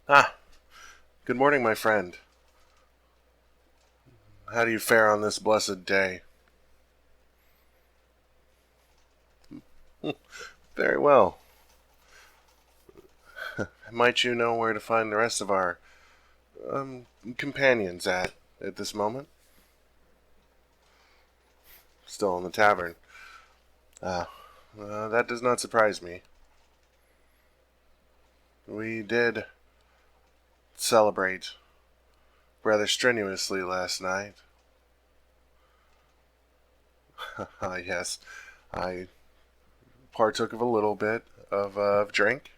Ah, good morning, my friend. How do you fare on this blessed day? Very well. Might you know where to find the rest of our companions at this moment? Still in the tavern. Ah, that does not surprise me. We did celebrate rather strenuously last night. Yes, I partook of a little bit of drink.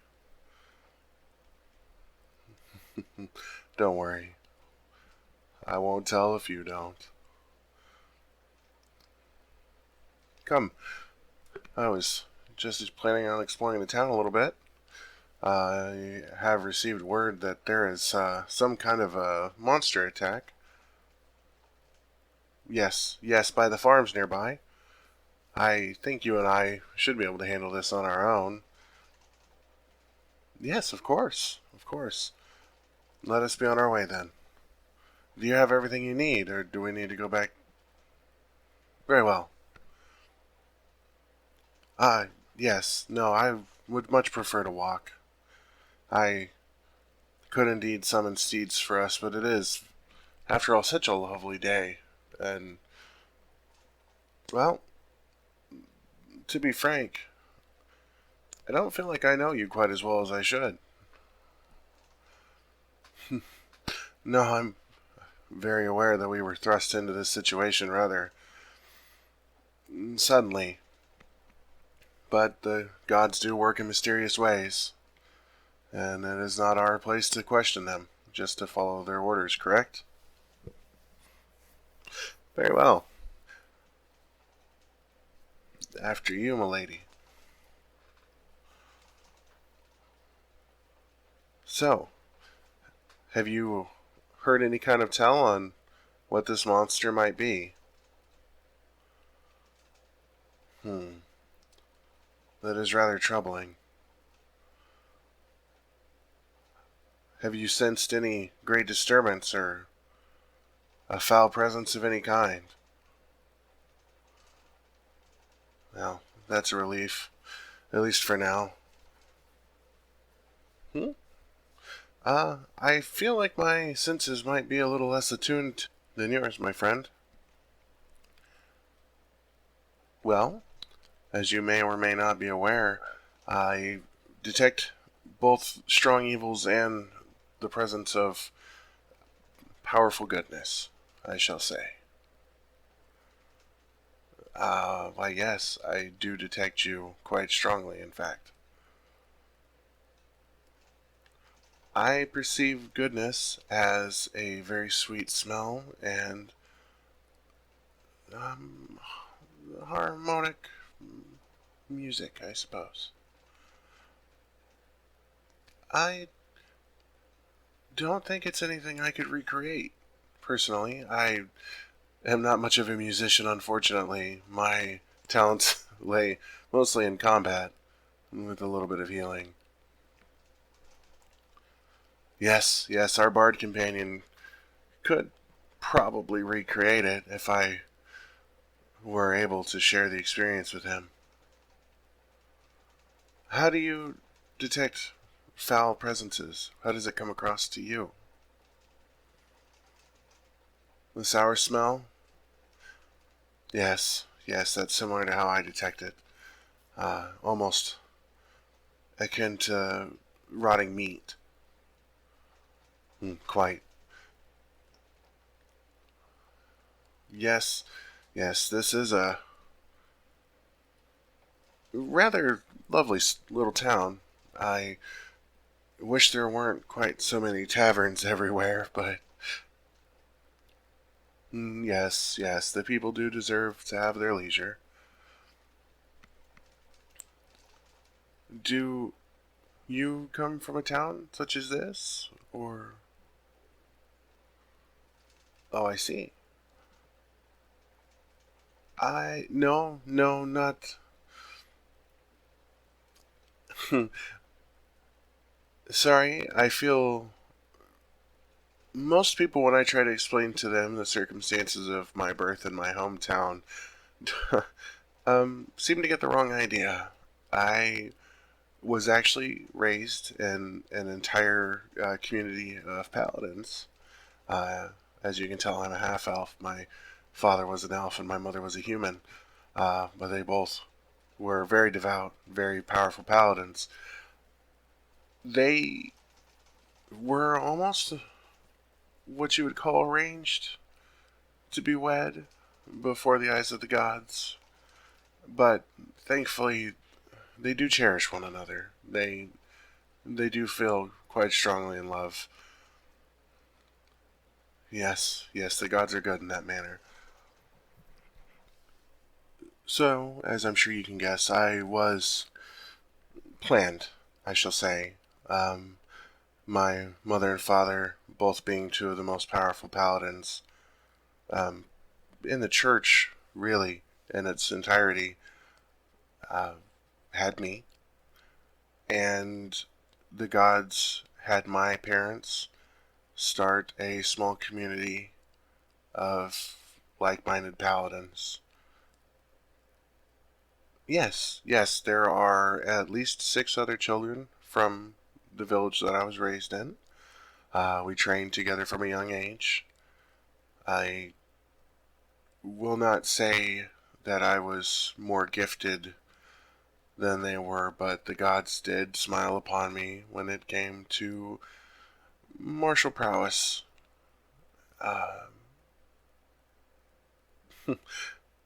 Don't worry, I won't tell if you don't. Come, I was just planning on exploring the town a little bit. I have received word that there is some kind of a monster attack. Yes, yes, by the farms nearby. I think you and I should be able to handle this on our own. Yes, of course, of course. Let us be on our way then. Do you have everything you need, or do we need to go back? Very well. Uh, yes, no, I would much prefer to walk. I could indeed summon steeds for us, but it is, after all, such a lovely day. And, well, to be frank, I don't feel like I know you quite as well as I should. No, I'm very aware that we were thrust into this situation rather suddenly, but the gods do work in mysterious ways, and it is not our place to question them, just to follow their orders, correct? Very well. After you, milady. So, have you heard any kind of tell on what this monster might be? Hmm, that is rather troubling. Have you sensed any great disturbance or a foul presence of any kind? Well, that's a relief, at least for now. Hmm? I feel like my senses might be a little less attuned than yours, my friend. Well, as you may or may not be aware, I detect both strong evils and the presence of powerful goodness, I shall say. Why, yes, I do detect you quite strongly, in fact. I perceive goodness as a very sweet smell and um, harmonic music, I suppose. I don't think it's anything I could recreate. Personally, I am not much of a musician, unfortunately. My talents lay mostly in combat, with a little bit of healing. Yes, yes, our bard companion could probably recreate it if I were able to share the experience with him. How do you detect foul presences? How does it come across to you? The sour smell? Yes, yes, that's similar to how I detect it. Almost akin to rotting meat. Quite. Yes, yes, this is a rather lovely little town. I wish there weren't quite so many taverns everywhere, but yes, yes, the people do deserve to have their leisure. Do you come from a town such as this? Or. Oh, I see. No, no, not. Sorry, I feel most people, when I try to explain to them the circumstances of my birth in my hometown, seem to get the wrong idea. I was actually raised in an entire community of paladins. Uh, as you can tell, I'm a half elf. My father was an elf and my mother was a human, but they both were very devout, very powerful paladins. They were almost what you would call arranged to be wed before the eyes of the gods, but thankfully they do cherish one another. They do feel quite strongly in love. Yes, yes, the gods are good in that manner. So, as I'm sure you can guess, I was planned, I shall say. Um, my mother and father, both being two of the most powerful paladins um, in the church, really, in its entirety, uh, had me. And the gods had my parents start a small community of like minded paladins. Yes, yes, there are at least six other children from the village that I was raised in. We trained together from a young age. I will not say that I was more gifted than they were, but the gods did smile upon me when it came to martial prowess. Uh,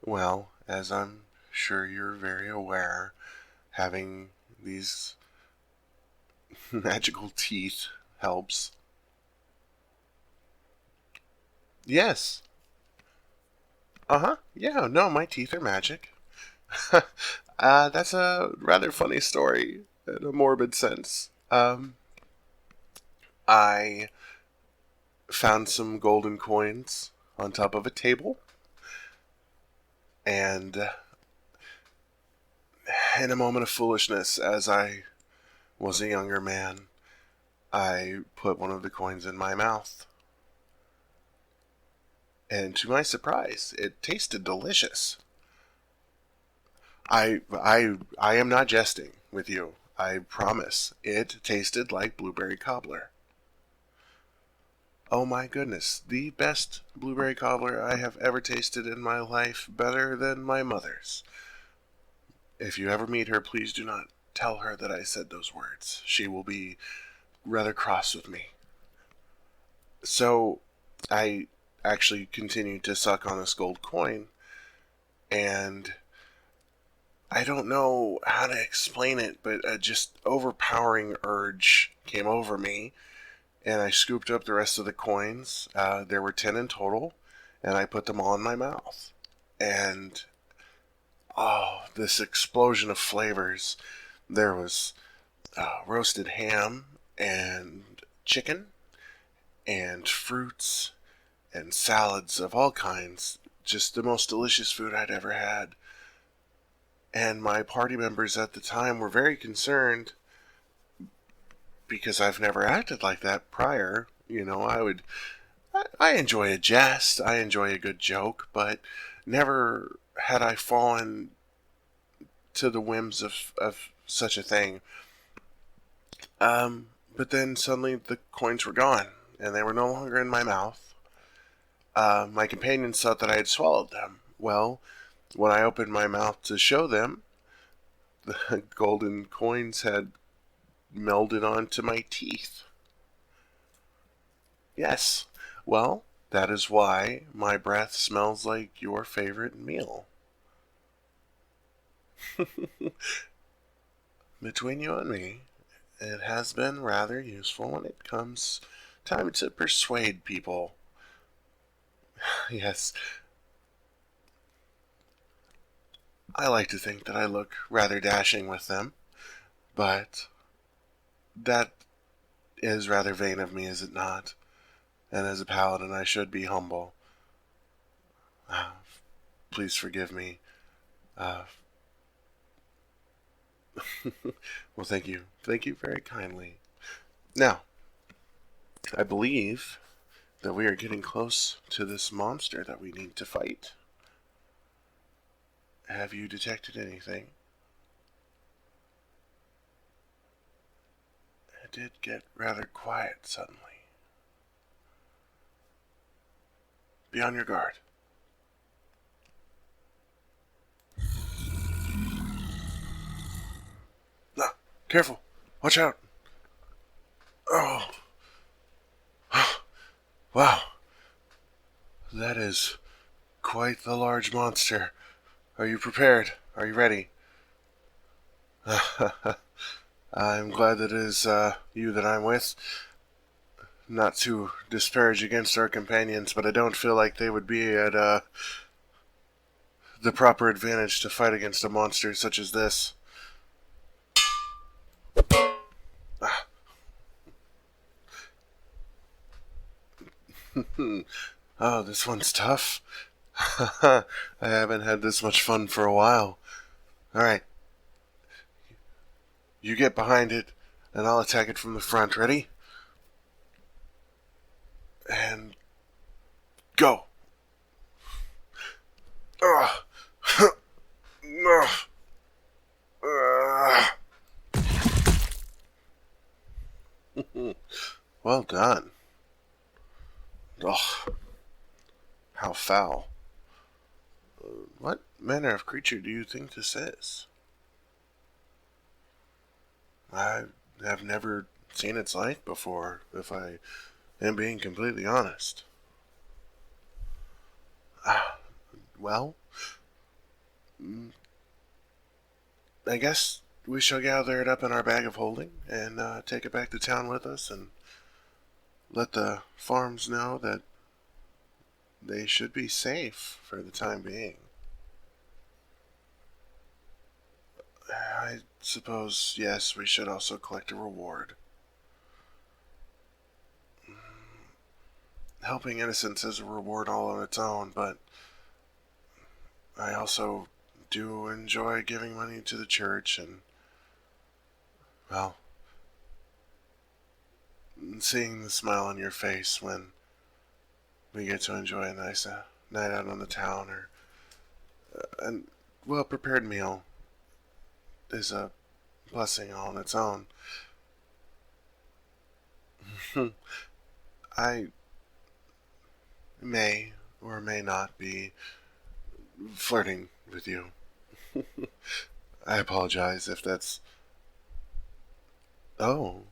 well, as I'm sure you're very aware, having these magical teeth helps. Yes. Uh-huh. Yeah, no, my teeth are magic. That's a rather funny story in a morbid sense. I found some golden coins on top of a table, and in a moment of foolishness, as I was a younger man, I put one of the coins in my mouth. And to my surprise, it tasted delicious. I am not jesting with you. I promise. It tasted like blueberry cobbler. Oh my goodness, the best blueberry cobbler I have ever tasted in my life, better than my mother's. If you ever meet her, please do not tell her that I said those words. She will be rather cross with me. So, I actually continued to suck on this gold coin, and I don't know how to explain it, but a just overpowering urge came over me, and I scooped up the rest of the coins. There were 10 in total, and I put them all in my mouth. And oh, this explosion of flavors. There was roasted ham and chicken and fruits and salads of all kinds. Just the most delicious food I'd ever had. And my party members at the time were very concerned because I've never acted like that prior. You know, I enjoy a jest, I enjoy a good joke, but never had I fallen to the whims of such a thing. But then suddenly the coins were gone, and they were no longer in my mouth. My companions thought that I had swallowed them. Well, when I opened my mouth to show them, the golden coins had melded onto my teeth. Yes. Well, that is why my breath smells like your favorite meal. Between you and me, it has been rather useful when it comes time to persuade people. Yes, I like to think that I look rather dashing with them, but that is rather vain of me, is it not? And as a paladin, I should be humble. Uh, please forgive me. Uh, well, thank you. Thank you very kindly. Now, I believe that we are getting close to this monster that we need to fight. Have you detected anything? It did get rather quiet suddenly. Be on your guard. Ah, careful. Watch out. Oh. Wow. That is quite the large monster. Are you prepared? Are you ready? I'm glad that it is you that I'm with. Not to disparage against our companions, but I don't feel like they would be at the proper advantage to fight against a monster such as this. Oh, this one's tough. I haven't had this much fun for a while. Alright. You get behind it, and I'll attack it from the front. Ready? And go. Well done. Oh, how foul. What manner of creature do you think this is? I have never seen its like before, if I am being completely honest. Well, I guess we shall gather it up in our bag of holding and take it back to town with us and let the farms know that they should be safe for the time being. I suppose, yes, we should also collect a reward. Helping innocents is a reward all on its own, but I also do enjoy giving money to the church and, well, seeing the smile on your face when we get to enjoy a nice night out on the town or a well-prepared meal is a blessing all on its own. I may or may not be flirting with you. I apologize if that's... Oh.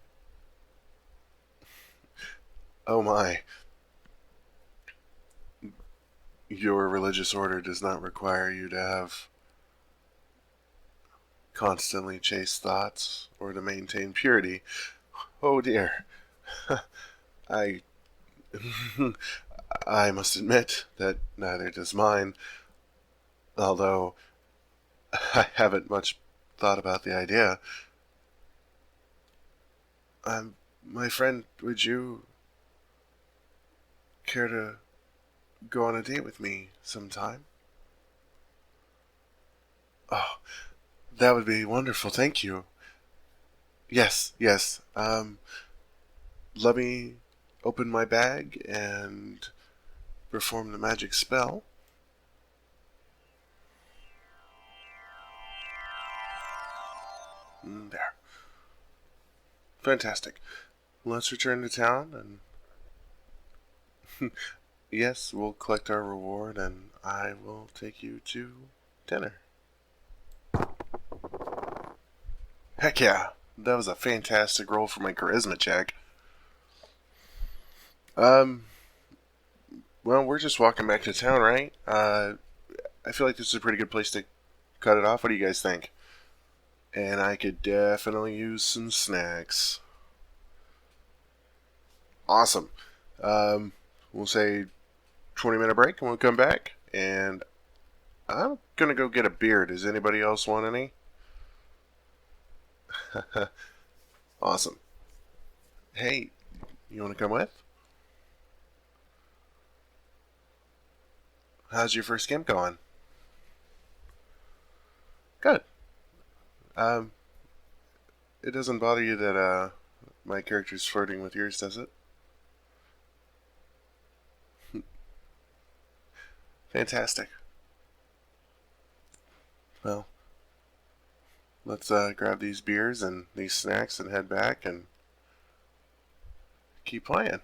Oh my. Your religious order does not require you to have constantly chaste thoughts or to maintain purity. Oh dear. I... I must admit that neither does mine, although I haven't much thought about the idea. My friend, would you care to go on a date with me sometime? Oh, that would be wonderful, thank you. Yes, yes. Let me open my bag and perform the magic spell. There. Fantastic. Let's return to town and yes, we'll collect our reward and I will take you to dinner. Heck yeah. That was a fantastic roll for my charisma check. Well, we're just walking back to town, right? I feel like this is a pretty good place to cut it off. What do you guys think? And I could definitely use some snacks. Awesome. We'll say 20-minute break and we'll come back. And I'm going to go get a beer. Does anybody else want any? Awesome. Hey, you want to come with? How's your first game going? Good. It doesn't bother you that My character's flirting with yours, does it? Fantastic. Well, let's grab these beers and these snacks and head back and keep playing.